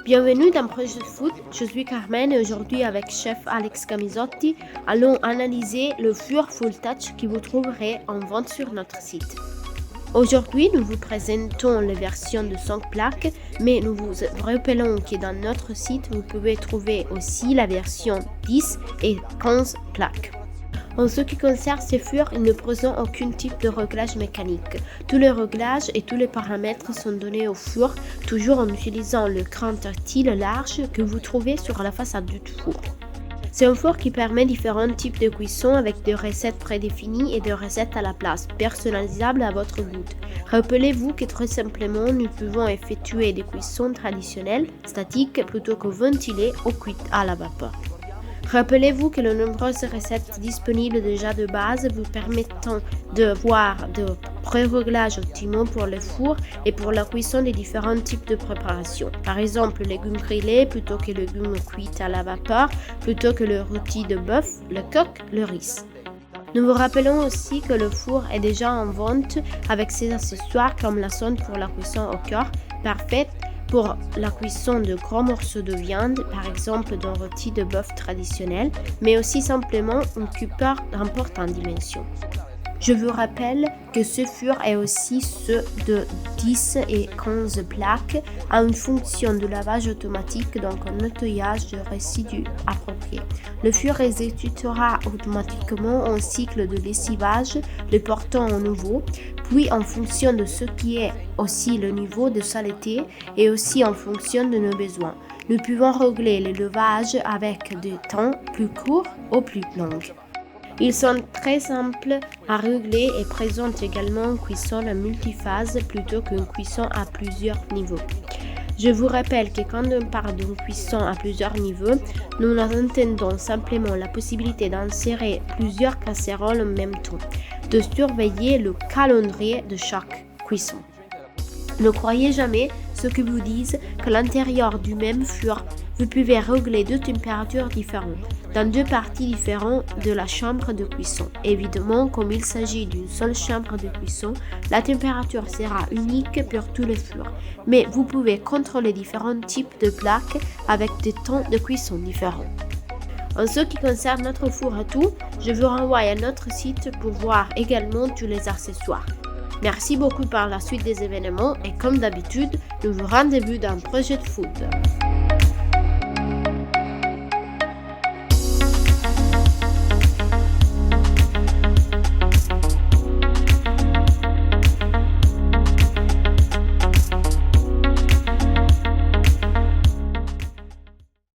Bienvenue dans Projet de Food, je suis Carmen et aujourd'hui avec chef Alex Camisotti, allons analyser le four Full Touch que vous trouverez en vente sur notre site. Aujourd'hui, nous vous présentons la version de 5 plaques, mais nous vous rappelons que dans notre site, vous pouvez trouver aussi la version 10 et 15 plaques. En ce qui concerne ces fours, ils ne présentent aucun type de réglage mécanique. Tous les réglages et tous les paramètres sont donnés au four, toujours en utilisant le cran tactile large que vous trouvez sur la façade du four. C'est un four qui permet différents types de cuisson avec des recettes prédéfinies et des recettes à la place, personnalisables à votre goût. Rappelez-vous que très simplement, nous pouvons effectuer des cuissons traditionnelles, statiques, plutôt que ventilées ou cuites à la vapeur. Rappelez-vous que les nombreuses recettes disponibles déjà de base vous permettent de voir de pré-réglages optimaux pour le four et pour la cuisson des différents types de préparations. Par exemple, légumes grillés plutôt que légumes cuits à la vapeur, plutôt que le rôti de bœuf, le coq, le riz. Nous vous rappelons aussi que le four est déjà en vente avec ses accessoires comme la sonde pour la cuisson au cœur, parfaite pour la cuisson de gros morceaux de viande, par exemple d'un rôti de bœuf traditionnel, mais aussi simplement un cooker d'importante dimension. Je vous rappelle que ce four est aussi ceux de 10 et 15 plaques à une fonction de lavage automatique, donc un nettoyage de résidus approprié. Le four exécutera automatiquement un cycle de lessivage, le portant au nouveau, puis en fonction de ce qui est aussi le niveau de saleté et aussi en fonction de nos besoins. Nous pouvons régler le lavage avec des temps plus courts ou plus longs. Ils sont très simples à régler et présentent également une cuisson à multiphase plutôt qu'une cuisson à plusieurs niveaux. Je vous rappelle que quand on parle d'une cuisson à plusieurs niveaux, nous entendons simplement la possibilité d'insérer plusieurs casseroles en même temps, de surveiller le calendrier de chaque cuisson. Ne croyez jamais ce que vous disent qu'à l'intérieur du même four, vous pouvez régler deux températures différentes, dans deux parties différentes de la chambre de cuisson. Évidemment, comme il s'agit d'une seule chambre de cuisson, la température sera unique pour tous les fours. Mais vous pouvez contrôler différents types de plaques avec des temps de cuisson différents. En ce qui concerne notre four à tout, je vous renvoie à notre site pour voir également tous les accessoires. Merci beaucoup par la suite des événements et comme d'habitude, nous vous rendez-vous dans Projet de Food.